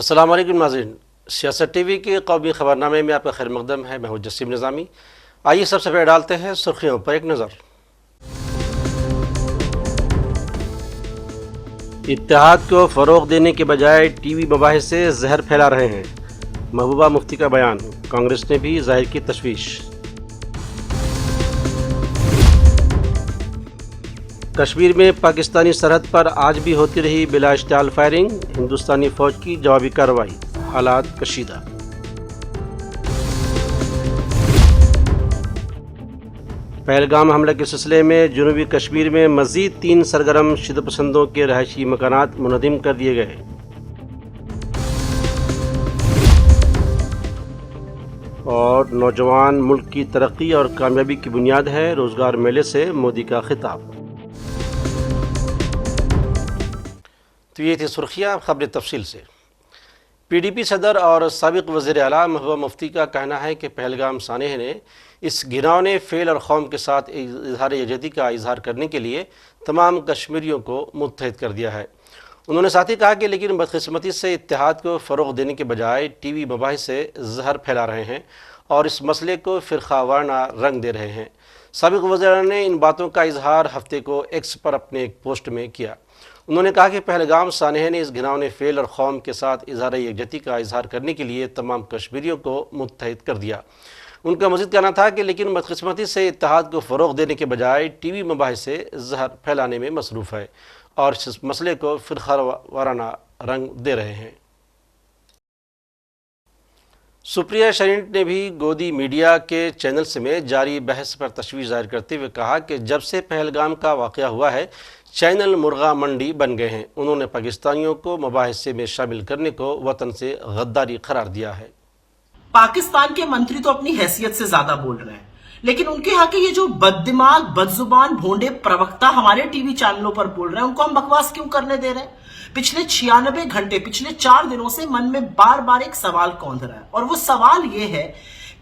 अस्सलाम वालेकुम नाज़रीन, सियासत टीवी के कौमी खबरनामे में आपका खैर मकदम है। मैं हूं जसीम निज़ामी। आइए सबसे पहले डालते हैं सुर्खियों पर एक नज़र। इत्तेहाद को फ़रोग़ देने के बजाय टीवी मबाहिस से जहर फैला रहे हैं, महबूबा मुफ्ती का बयान। कांग्रेस ने भी ज़ाहिर की तशवीश। कश्मीर में पाकिस्तानी सरहद पर आज भी होती रही बिला इश्तियाल फायरिंग, हिंदुस्तानी फ़ौज की जवाबी कार्रवाई, हालात कशीदा। पहलगाम हमले के सिलसिले में जनूबी कश्मीर में मज़ीद 3 सरगर्म शिद्दतपसंदों के रहायशी मकानात मुनहदिम कर दिए गए। और नौजवान मुल्क की तरक्की और कामयाबी की बुनियाद है, रोज़गार मेले से मोदी का खिताब। तो ये थी सुर्खियाँ। खबर तफसील से। PDP सदर और साबिक़ वज़ीर आला महबूबा मुफ्ती का कहना है कि पहलगाम सानेह ने इस घिनौने फेल और कौम के साथ इजहार यकजहती का इजहार करने के लिए तमाम कश्मीरियों को मुत्तहिद कर दिया है। उन्होंने साथ ही कहा कि लेकिन बदकिस्मती से इत्तेहाद को फ़रोग़ देने के बजाय टीवी मबाहिस से जहर फैला रहे हैं और इस मसले को फ़िरक़ा वाराना रंग दे रहे हैं। साबिक़ वज़ीर आला ने इन बातों का इजहार हफ्ते को एक्स पर अपने एक पोस्ट में किया। उन्होंने कहा कि पहलगाम सानेह ने इस घिनौने फेल और कौम के साथ इजहार यकजहती का इजहार करने के लिए तमाम कश्मीरियों को मुत्तहिद कर दिया। उनका मज़ीद कहना था कि लेकिन बदकिस्मती से इत्तेहाद को फ़रोग़ देने के बजाय टीवी मबाहिस से जहर फैलाने में मसरूफ़ है और इस मसले को फ़िरक़ा वाराना रंग दे रहे हैं। सुप्रिया शरीन ने भी गोदी मीडिया के चैनल्स में जारी बहस पर तशवीश ज़ाहिर करते हुए कहा कि जब से पहलगाम का वाक़या हुआ है चैनल मुर्गा मंडी बन गए हैं। उन्होंने पाकिस्तानियों को मबाहिसे में शामिल करने को वतन से गद्दारी करार दिया है। पाकिस्तान के मंत्री तो अपनी हैसियत से ज्यादा बोल रहे हैं, लेकिन उनके यहाँ के ये जो बददिमाग बदजुबान भोंडे प्रवक्ता हमारे टीवी चैनलों पर बोल रहे हैं, उनको हम बकवास क्यों करने दे रहे हैं? पिछले 96 घंटे, पिछले 4 दिनों से मन में बार बार एक सवाल कौंध रहा है और वो सवाल ये है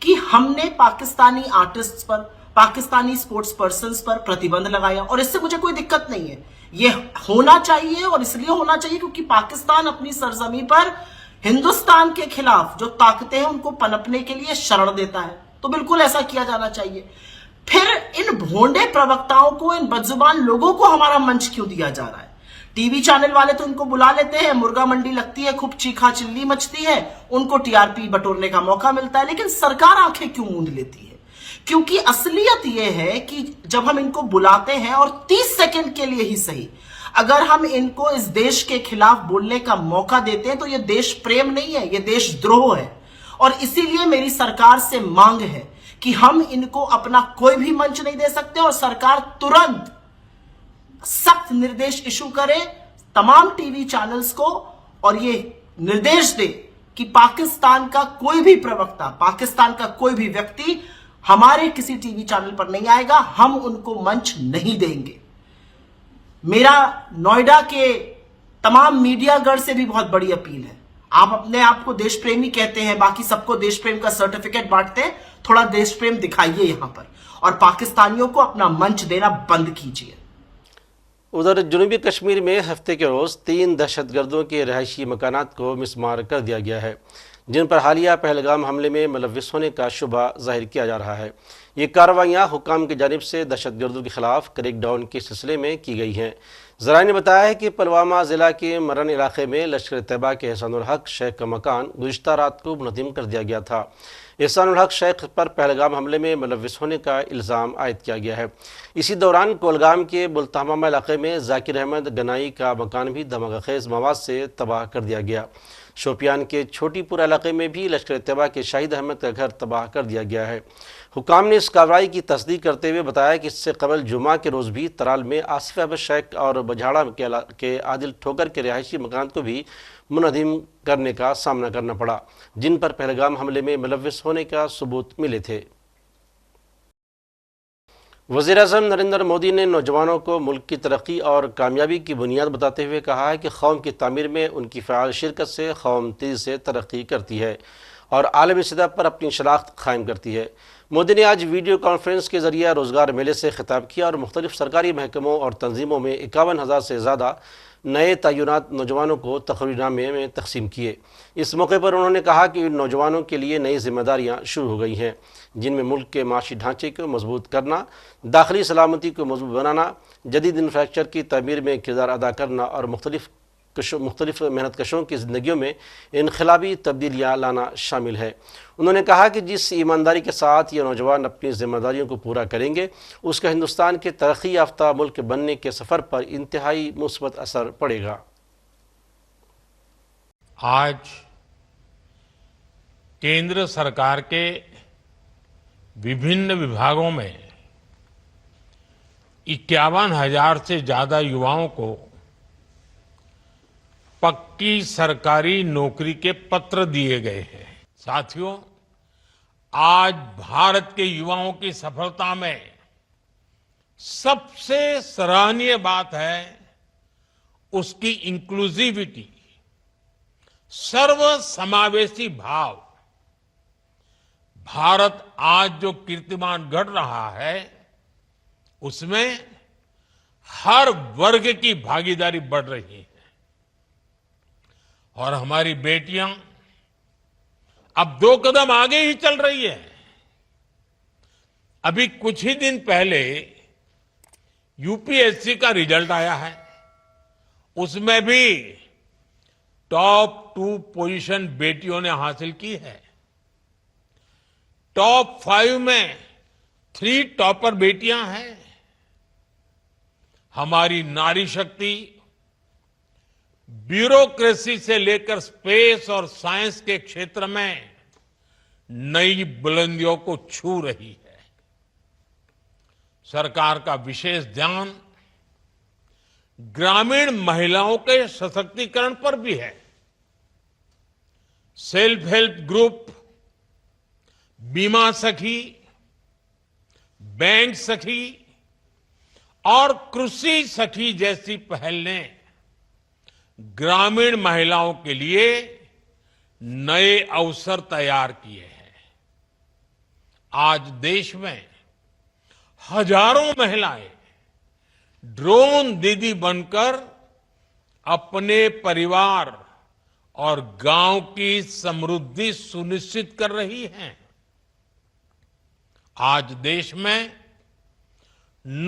कि हमने पाकिस्तानी आर्टिस्ट पर, पाकिस्तानी स्पोर्ट्स पर्सन पर प्रतिबंध लगाया और इससे मुझे कोई दिक्कत नहीं है। ये होना चाहिए और इसलिए होना चाहिए क्योंकि पाकिस्तान अपनी सरजमी पर हिंदुस्तान के खिलाफ जो ताकतें हैं उनको पनपने के लिए शरण देता है, तो बिल्कुल ऐसा किया जाना चाहिए। फिर इन भोंडे प्रवक्ताओं को, इन बदजुबान लोगों को हमारा मंच क्यों दिया जा रहा है? टीवी चैनल वाले तो इनको बुला लेते हैं, मुर्गा मंडी लगती है, खूब चीखा चिल्ली मचती है, उनको TRP बटोरने का मौका मिलता है, लेकिन सरकार आंखें क्यों मूंद लेती है? क्योंकि असलियत यह है कि जब हम इनको बुलाते हैं और 30 सेकंड के लिए ही सही अगर हम इनको इस देश के खिलाफ बोलने का मौका देते हैं तो यह देश प्रेम नहीं है, यह देशद्रोह है। और इसीलिए मेरी सरकार से मांग है कि हम इनको अपना कोई भी मंच नहीं दे सकते और सरकार तुरंत सख्त निर्देश इशू करे तमाम टीवी चैनल्स को और ये निर्देश दे कि पाकिस्तान का कोई भी प्रवक्ता, पाकिस्तान का कोई भी व्यक्ति हमारे किसी टीवी चैनल पर नहीं आएगा, हम उनको मंच नहीं देंगे। मेरा नोएडा के तमाम मीडियागढ़ से भी बहुत बड़ी अपील है। आप अपने आप को देश प्रेमी कहते हैं, बाकी सबको देश प्रेम का सर्टिफिकेट बांटते हैं, थोड़ा देश प्रेम दिखाइए यहां पर और पाकिस्तानियों को अपना मंच देना बंद कीजिए। उधर जनूबी कश्मीर में हफ्ते के रोज़ 3 दहशतगर्दों के रहायशी मकानात को मिसमार कर दिया गया है, जिन पर हालिया पहलगाम हमले में मुलव्विस होने का शुबा जाहिर किया जा रहा है। ये कार्रवाइयाँ हुकाम की जानिब से दहशतगर्दों के खिलाफ क्रैकडाउन के सिलसिले में की गई हैं। ज़राए ने बताया है कि पुलवामा ज़िला के मरन इलाके में लश्कर तैयबा के एहसानुल हक शेख का मकान गुज़िश्ता रात को मुनहदिम कर दिया गया था। एहसानुल हक शेख पर पहलगाम हमले में मुलव्विस होने का इल्ज़ाम आयद किया गया है। इसी दौरान कोलगाम के बुलतहमामा इलाके में ज़ाकिर अहमद गनाई का मकान भी धमाकेज़ मवाद से तबाह कर दिया गया। शोपियान के छोटीपुरा इलाके में भी लश्कर तैयबा के शाहिद अहमद का घर तबाह कर दिया गया है। हुकाम ने इस कार्रवाई की तस्दीक करते हुए बताया कि इससे कबल जुमा के रोज़ भी तराल में आसिफ अहमद शेख और बझाड़ा के आदिल ठोकर के रिहायशी मकान को भी मुनहदिम करने का सामना करना पड़ा, जिन पर पहलगाम हमले में मुलव्विस होने का सबूत मिले थे। वज़ीर-ए-आज़म नरेंद्र मोदी ने नौजवानों को मुल्क की तरक्की और कामयाबी की बुनियाद बताते हुए कहा है कि कौम की तामीर में उनकी फ़आल शिरकत से कौम तेज़ी से तरक्की करती है और आलमी सतह पर अपनी शनाख्त कायम करती है। मोदी ने आज वीडियो कॉन्फ्रेंस के जरिए रोजगार मेले से खिताब किया और मुख्तलिफ सरकारी महकमों और तंजीमों में 51,000 से ज़्यादा नए तय्युनात नौजवानों को तकरीरनामे में तकसीम किए। इस मौके पर उन्होंने कहा कि इन नौजवानों के लिए नई जिम्मेदारियां शुरू हो गई हैं, जिनमें मुल्क के माशी ढांचे को मजबूत करना, दाखिली सलामती को मजबूत बनाना, जदीद इंफ्रास्ट्रक्चर की तमीर में किरदार अदा करना और मुख्तलिफ मेहनत कशों की ज़िंदगियों में इनकलाबी तब्दीलियाँ लाना शामिल है। उन्होंने कहा कि जिस ईमानदारी के साथ ये नौजवान अपनी जिम्मेदारियों को पूरा करेंगे, उसका हिंदुस्तान के तरक्की याफ्ता मुल्क बनने के सफ़र पर इंतहाई मुस्बत असर पड़ेगा। आज केंद्र सरकार के विभिन्न विभागों में 51,000 से ज्यादा युवाओं को पक्की सरकारी नौकरी के पत्र दिए गए हैं। साथियों, आज भारत के युवाओं की सफलता में सबसे सराहनीय बात है उसकी इंक्लूसिविटी, सर्वसमावेशी भाव। भारत आज जो कीर्तिमान गढ़ रहा है, उसमें हर वर्ग की भागीदारी बढ़ रही है और हमारी बेटियां अब 2 कदम आगे ही चल रही है। अभी कुछ ही दिन पहले यूपीएससी का रिजल्ट आया है, उसमें भी टॉप 2 पोजीशन बेटियों ने हासिल की है। टॉप 5 में 3 टॉपर बेटियां हैं। हमारी नारी शक्ति ब्यूरोक्रेसी से लेकर स्पेस और साइंस के क्षेत्र में नई बुलंदियों को छू रही है। सरकार का विशेष ध्यान ग्रामीण महिलाओं के सशक्तिकरण पर भी है। सेल्फ हेल्प ग्रुप, बीमा सखी, बैंक सखी और कृषि सखी जैसी पहल ने ग्रामीण महिलाओं के लिए नए अवसर तैयार किए हैं। आज देश में हजारों महिलाएं ड्रोन दीदी बनकर अपने परिवार और गांव की समृद्धि सुनिश्चित कर रही हैं। आज देश में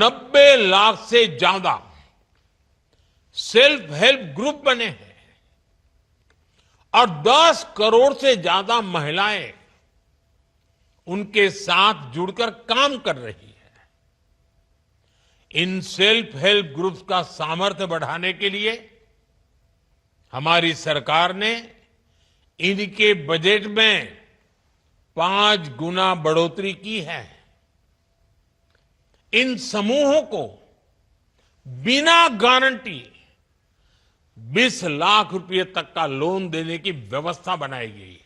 90 लाख से ज्यादा सेल्फ हेल्प ग्रुप बने हैं और 10 करोड़ से ज्यादा महिलाएं उनके साथ जुड़कर काम कर रही है। इन सेल्फ हेल्प ग्रुप्स का सामर्थ्य बढ़ाने के लिए हमारी सरकार ने इनके बजट में 5 गुना बढ़ोतरी की है। इन समूहों को बिना गारंटी 20 लाख रुपए तक का लोन देने की व्यवस्था बनाई गई है।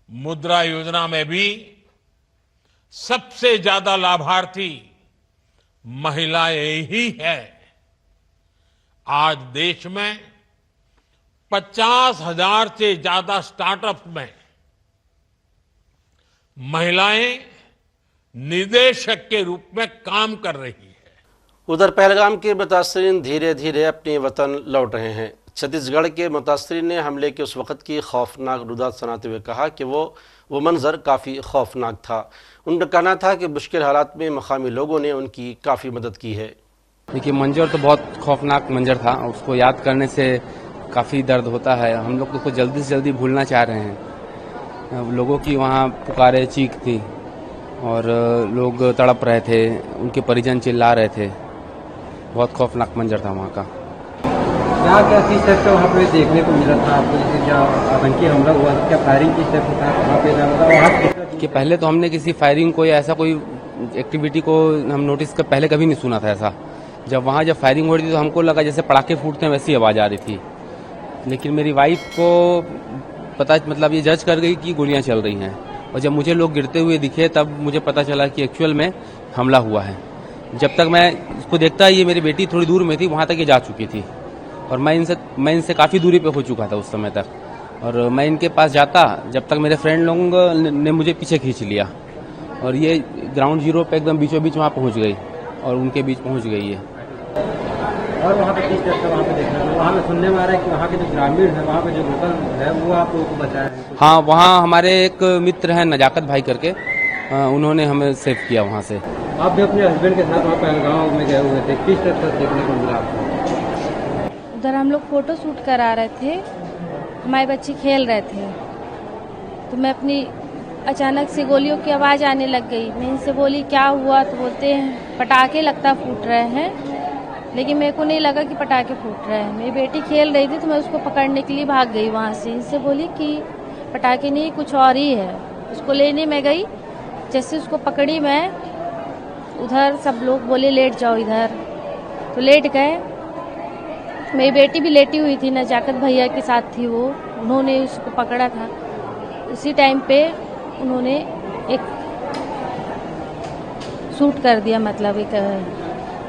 मुद्रा योजना में भी सबसे ज्यादा लाभार्थी महिलाएं ही है। आज देश में 50,000 से ज्यादा स्टार्टअप में महिलाएं निदेशक के रूप में काम कर रही है। उधर पहलगाम के मुतासरीन धीरे धीरे अपने वतन लौट रहे हैं। छत्तीसगढ़ के मुतासरीन ने हमले के उस वक़्त की खौफनाक रुदात सुनाते हुए कहा कि वो मंजर काफ़ी खौफनाक था। उनका कहना था कि मुश्किल हालात में मकामी लोगों ने उनकी काफ़ी मदद की है। देखिए, मंजर तो बहुत खौफनाक मंजर था। उसको याद करने से काफ़ी दर्द होता है। हम लोग उसको जल्दी से जल्दी भूलना चाह रहे हैं। लोगों की वहाँ पुकारे चीख थी और लोग तड़प रहे थे, उनके परिजन चिल्ला रहे थे। बहुत खौफनाक मंजर था वहाँ का। क्या चीज़ सर वहाँ पे देखने को मिला था आपको? जैसे क्या आतंकी हमला हुआ था, क्या फायरिंग की स्टेप था वहाँ पे वहाँ कि पहले तो हमने किसी फायरिंग को या ऐसा कोई एक्टिविटी को हम नोटिस कर पहले कभी नहीं सुना था ऐसा। जब फायरिंग हो रही थी तो हमको लगा जैसे पटाखे फूटते हैं वैसी आवाज़ आ रही थी। लेकिन मेरी वाइफ को पता ये जज कर गई कि गोलियाँ चल रही हैं और जब मुझे लोग गिरते हुए दिखे तब मुझे पता चला कि एक्चुअल में हमला हुआ है। जब तक मैं इसको देखता, ये मेरी बेटी थोड़ी दूर में थी, वहाँ तक ये जा चुकी थी और मैं इनसे काफ़ी दूरी पे हो चुका था उस समय तक। और मैं इनके पास जाता जब तक मेरे फ्रेंड लोगों ने मुझे पीछे खींच लिया और ये ग्राउंड जीरो पे एकदम बीचों बीच वहाँ पहुँच गई और उनके बीच पहुँच गई है। और वहाँ पे किस तरह से वहाँ पे देखना है, वहाँ पे सुनने में आ रहा है कि वहाँ के जो ग्रामीण है, वहाँ पे जो लोकल है, वो आप लोगों को बचाया है। हाँ, वहाँ हमारे एक मित्र हैं नजाकत भाई करके, उन्होंने हमें सेव किया वहाँ से। आप भी अपने हस्बैंड के साथ वहाँ पहलगांव में गए हुए थे, किस तरह से देखने को मिला आपको? उधर हम लोग फोटो शूट करा रहे थे, हमारे बच्चे खेल रहे थे, तो मैं अपनी अचानक से गोलियों की आवाज़ आने लग गई। मैं इनसे बोली क्या हुआ, तो बोलते हैं पटाखे लगता फूट रहे हैं, लेकिन मेरे को नहीं लगा कि पटाखे फूट रहे हैं। मेरी बेटी खेल रही थी तो मैं उसको पकड़ने के लिए भाग गई वहाँ से। इनसे बोली कि पटाखे नहीं कुछ और ही है, उसको लेने में गई। जैसे उसको पकड़ी मैं, उधर सब लोग बोले लेट जाओ इधर, तो लेट गए। मेरी बेटी भी लेटी हुई थी, नजाकत भैया के साथ थी वो, उन्होंने उसको पकड़ा था। उसी टाइम पे उन्होंने एक शूट कर दिया, मतलब एक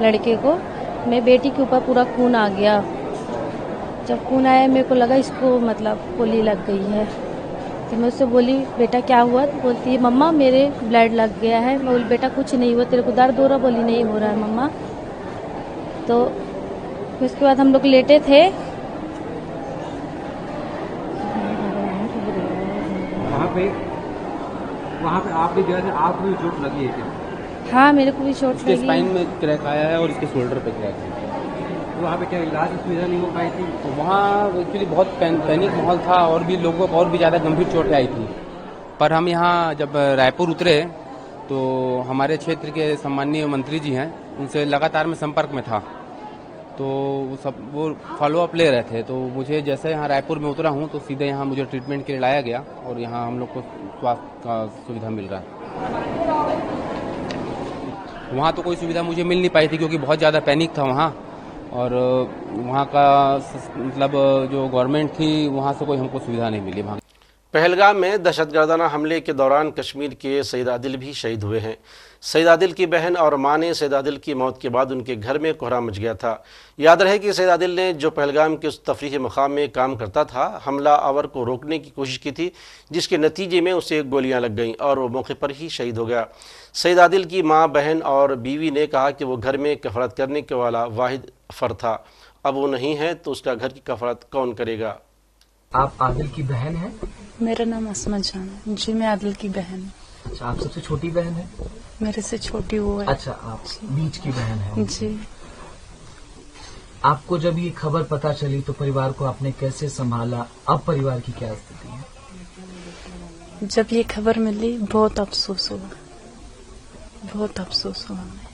लड़के को। मेरी बेटी के ऊपर पूरा खून आ गया। जब खून आया मेरे को लगा इसको मतलब गोली लग गई है, तो मैं उससे बोली बेटा क्या हुआ, तो बोलती है मम्मा मेरे ब्लड लग गया है। मैं बोली बेटा कुछ नहीं हुआ, तेरे को दर्द हो रहा? बोली नहीं हो रहा है मम्मा। तो उसके बाद हम लोग लेटे थे। वहाँ पे आप भी गए थे, आपको भी चोट लगी है क्या? हाँ मेरे को भी चोट इसके लगी। स्पाइन में क्रैक आया है और इसके शोल्डर पे क्रैक है। तो वहाँ पे क्या इलाज की सुविधा नहीं हो पाई थी? तो वहाँ एक्चुअली बहुत पैनिक माहौल था और भी लोगों को और भी ज़्यादा गंभीर चोटें आई थी। पर हम यहाँ जब रायपुर उतरे तो हमारे क्षेत्र के सम्माननीय मंत्री जी हैं, उनसे लगातार मैं संपर्क में था, तो वो फॉलो अप ले रहे थे। तो मुझे जैसे यहाँ रायपुर में उतरा हूँ तो सीधे यहाँ मुझे ट्रीटमेंट के लिए लाया गया और यहाँ हम लोग को स्वास्थ्य का सुविधा मिल रहा है। वहाँ तो कोई सुविधा मुझे मिल नहीं पाई थी क्योंकि बहुत ज़्यादा पैनिक था वहाँ, और वहाँ का मतलब जो गवर्नमेंट थी वहाँ से कोई हमको सुविधा नहीं मिली। वहाँ पहलगाम में दहशतगर्दाना हमले के दौरान कश्मीर के सईद आदिल भी शहीद हुए हैं। सईद आदिल की बहन और मां ने सईद आदिल की मौत के बाद उनके घर में कोहराम मच गया था। याद रहे कि सईद आदिल ने जो पहलगाम के उस तफरीही मकाम में काम करता था, हमला आवर को रोकने की कोशिश की थी, जिसके नतीजे में उसे गोलियां लग गईं और वो मौके पर ही शहीद हो गया। सईद आदिल की मां, बहन और बीवी ने कहा कि वो घर में कफालत करने के वाला वाहिद फर्द था। अब वो नहीं है तो उसका घर की कफालत कौन करेगा। आप आदिल की बहन हैं? मेरा नाम असमा जान है जी, मैं आदिल की बहन हूँ। अच्छा, आप सबसे छोटी बहन है? मेरे से छोटी वो है। अच्छा, आप बीच की बहन है जी। आपको जब ये खबर पता चली तो परिवार को आपने कैसे संभाला? अब परिवार की क्या स्थिति है? जब ये खबर मिली बहुत अफसोस हुआ, बहुत अफसोस हुआ। मैं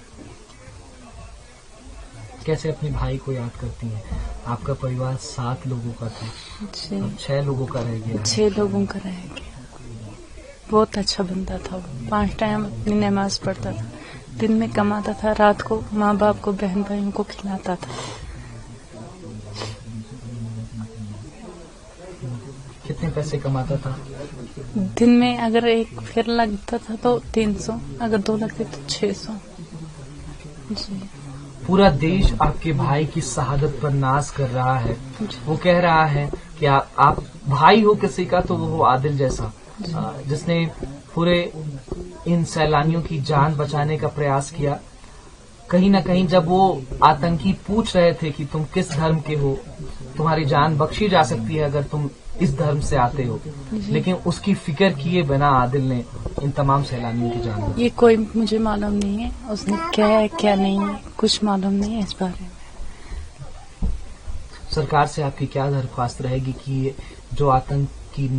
कैसे अपने भाई को याद करती हैं? आपका परिवार 7 लोगों का था, जी, अब 6 लोगों का रह गया है। 6 लोगों का रह गया। बहुत अच्छा बंदा था वो, 5 टाइम अपनी नमाज पढ़ता था, दिन में कमाता था, रात को माँ बाप को बहन भाइयों को खिलाता था। कितने पैसे कमाता था? दिन में अगर एक फेर लगता था तो 300, अगर 2 लगते तो 600। जी। पूरा देश आपके भाई की शहादत पर नाज कर रहा है। वो कह रहा है कि आप भाई हो किसी का तो वो हो आदिल जैसा, जिसने पूरे इन सैलानियों की जान बचाने का प्रयास किया। कहीं ना कहीं जब वो आतंकी पूछ रहे थे कि तुम किस धर्म के हो, तुम्हारी जान बख्शी जा सकती है अगर तुम इस धर्म से आते हो, लेकिन उसकी फिक्र किए बिना आदिल ने इन तमाम सैलानियों की जान बचाई। ये कोई मुझे मालूम नहीं है उसने क्या है क्या नहीं है, कुछ मालूम नहीं है इस बारे में। सरकार से आपकी क्या दरख्वास्त रहेगी कि ये जो आतंकी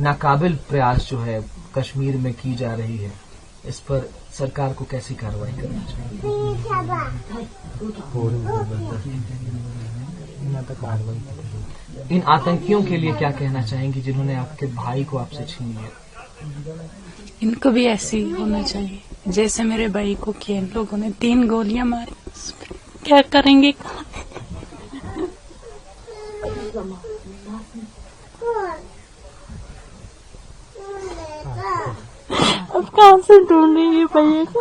नाकाबिल प्रयास जो है कश्मीर में की जा रही है, इस पर सरकार को कैसी कार्रवाई करनी चाहिए? इन आतंकियों के लिए क्या कहना चाहेंगी जिन्होंने आपके भाई को आपसे छीन लिया? इनको भी ऐसे ही होना चाहिए जैसे मेरे भाई को किया। इन लोगों ने 3 गोलियां मारी, क्या करेंगे? अब कहाँ से ढूंढेंगे भैया को?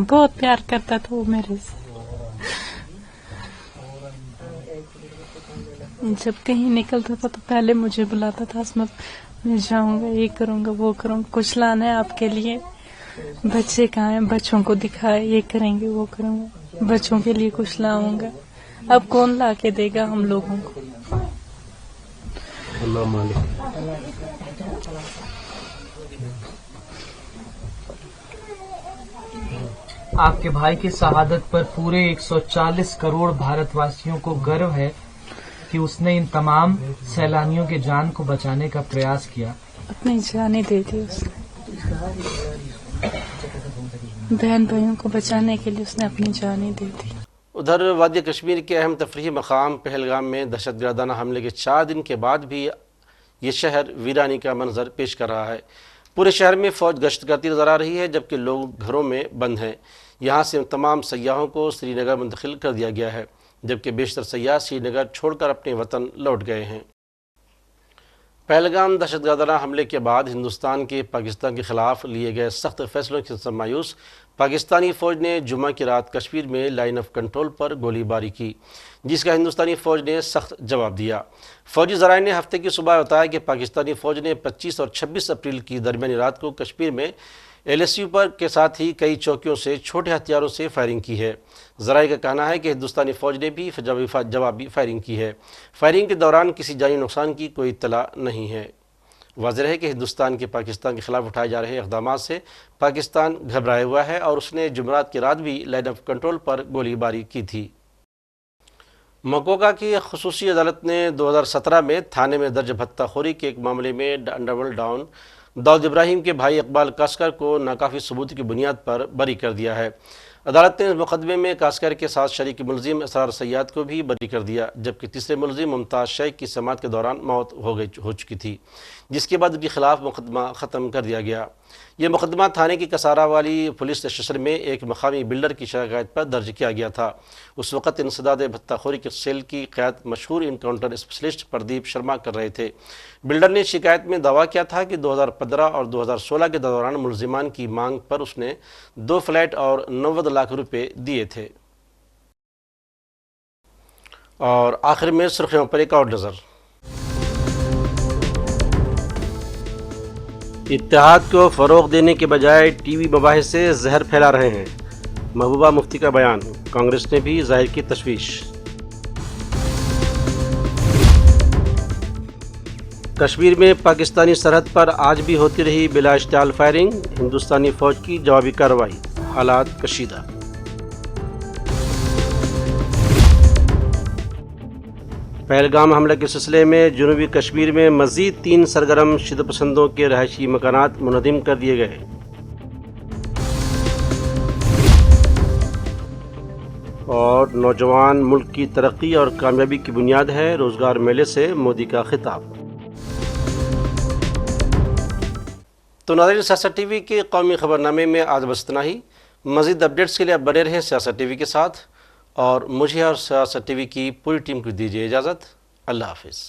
बहुत प्यार करता था वो मेरे से। जब कहीं निकलता था तो पहले मुझे बुलाता था, असमत मैं जाऊंगा, ये करूंगा, वो करूंगा, कुछ लाना है आपके लिए, बच्चे कहाँ हैं, बच्चों को दिखाए, ये करेंगे, वो करूंगा, बच्चों के लिए कुछ लाऊंगा। अब कौन ला के देगा हम लोगों को? अल्लाह मालिक। आपके भाई की शहादत पर पूरे 140 करोड़ भारतवासियों को गर्व है कि उसने इन तमाम सैलानियों के जान को बचाने का प्रयास किया। अपनी जान दे दी उसने, बहन भाइयों को बचाने के लिए उसने अपनी जान दे दी। उधर वादी कश्मीर के अहम तफरीही मकाम पहलगाम में दहशतगर्दाना हमले के 4 दिन के बाद भी ये शहर वीरानी का मंजर पेश कर रहा है। पूरे शहर में फ़ौज गश्त करती नजर आ रही है, जबकि लोग घरों में बंद हैं। यहाँ से तमाम सयाहों को श्रीनगर मुंतकिल कर दिया गया है, जबकि बेशतर सयाह श्रीनगर छोड़कर अपने वतन लौट गए हैं। पहलगाम दहशतगर्दाना हमले के बाद हिंदुस्तान के पाकिस्तान के खिलाफ लिए गए सख्त फैसलों से मायूस पाकिस्तानी फ़ौज ने जुम्मा की रात कश्मीर में लाइन ऑफ कंट्रोल पर गोलीबारी की, जिसका हिंदुस्तानी फ़ौज ने सख्त जवाब दिया। फ़ौजी ज़राए ने हफ्ते की सुबह बताया कि पाकिस्तानी फ़ौज ने 25 और 26 अप्रैल की दरमियानी रात को कश्मीर में LSU पर के साथ ही कई चौकियों से छोटे हथियारों से फायरिंग की है। ज़राए का कहना है कि हिंदुस्तानी फ़ौज ने भी जवाबी फायरिंग की है। फायरिंग के दौरान किसी जानी नुकसान की कोई इत्तला नहीं है। वाज़ेह है कि हिंदुस्तान के पाकिस्तान के खिलाफ उठाए जा रहे इक़दामात से पाकिस्तान घबराया हुआ है और उसने जुमेरात की रात भी लाइन ऑफ कंट्रोल पर गोलीबारी की थी। मकोका की खुसूसी अदालत ने 2017 में थाने में दर्ज भत्ताखोरी के एक मामले में अंडरवर्ल्ड डॉन दाऊद इब्राहिम के भाई इकबाल कास्कर को नाकाफ़ी सबूत की बुनियाद पर बरी कर दिया है। अदालत ने इस मुकदमे में कास्कर के साथ शरीक मुलजिम असरार सैयाद को भी बरी कर दिया, जबकि तीसरे मुलजिम मुमताज़ शेख की समाअत के दौरान मौत हो चुकी थी, जिसके बाद उनके खिलाफ मुकदमा ख़त्म कर दिया गया। ये मुकदमा थाने की कसारा वाली पुलिस स्टेशन में एक मकामी बिल्डर की शिकायत पर दर्ज किया गया था। उस वक़्त इंसदाद भत्ताखोरी के सेल की क़यादत मशहूर इनकाउंटर स्पेशलिस्ट प्रदीप शर्मा कर रहे थे। बिल्डर ने शिकायत में दावा किया था कि 2015 और 2016 के दौरान मुलजिमान की मांग पर उसने 2 फ्लैट और 90 लाख रुपए दिए थे। और आखिर में सुर्खियों पर एक और नज़र। इत्तेहाद को फ़रोग़ देने के बजाय टीवी मबाहिस से जहर फैला रहे हैं, महबूबा मुफ्ती का बयान। कांग्रेस ने भी जाहिर की तशवीश। कश्मीर में पाकिस्तानी सरहद पर आज भी होती रही बिला इश्तियाल फायरिंग, हिंदुस्तानी फ़ौज की जवाबी कार्रवाई, हालात कशीदा। पहलगाम हमले के सिलसिले में जनूबी कश्मीर में मज़ीद 3 सरगर्म शिद्दतपसंदों के रहायशी मकानात मुनज़्ज़म कर दिए गए। और नौजवान मुल्क की तरक्की और कामयाबी की बुनियाद है, रोज़गार मेले से मोदी का खिताब। तो नाज़रीन, सियासत टीवी के कौमी खबरनामे में आज बस इतना ही। मज़ीद अपडेट्स के लिए आप बने रहें सियासत टीवी के साथ, और मुझे और सियासत टीवी की पूरी टीम को दीजिए इजाज़त। अल्लाह हाफ़िज़।